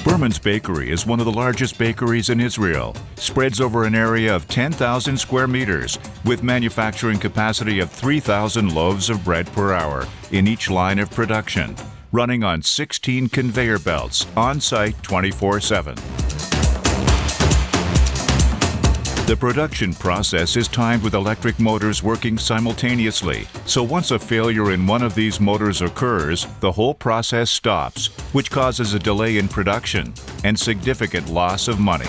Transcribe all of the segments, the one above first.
Berman's Bakery is one of the largest bakeries in Israel, spreads over an area of 10,000 square meters, with manufacturing capacity of 3,000 loaves of bread per hour in each line of production, running on 16 conveyor belts, on-site 24/7. The production process is timed with electric motors working simultaneously, so once a failure in one of these motors occurs, the whole process stops, which causes a delay in production and significant loss of money.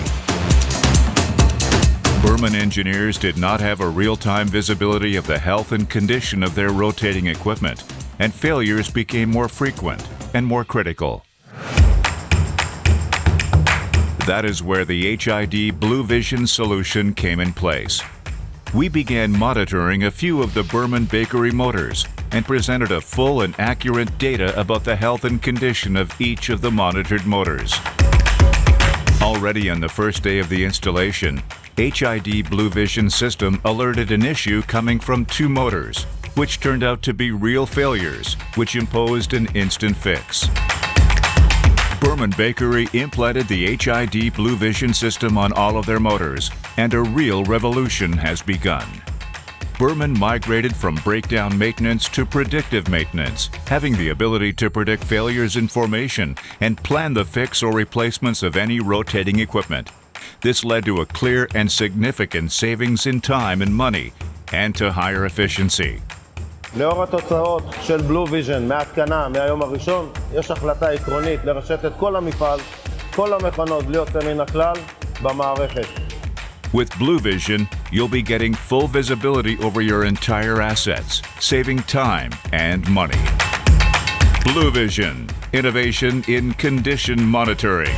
Berman engineers did not have a real-time visibility of the health and condition of their rotating equipment, and failures became more frequent and more critical. That is where the HID Bluvision solution came in place. We began monitoring a few of the Berman bakery motors and presented a full and accurate data about the health and condition of each of the monitored motors. Already on the first day of the installation, HID Bluvision system alerted an issue coming from 2 motors, which turned out to be real failures, which imposed an instant fix. Berman Bakery implanted the HID Bluvision system on all of their motors, and a real revolution has begun. Berman migrated from breakdown maintenance to predictive maintenance, having the ability to predict failures in formation and plan the fix or replacements of any rotating equipment. This led to a clear and significant savings in time and money, and to higher efficiency. לאור התוצאות של בלוויז'ן מההתקנה מהיום הראשון, יש החלטה עקרונית לרשת את כל המפעל, כל המכונות בלי יוצא מן הכלל, במערכת. With Bluvision, you'll be getting full visibility over your entire assets, saving time and money. Bluvision, innovation in condition monitoring.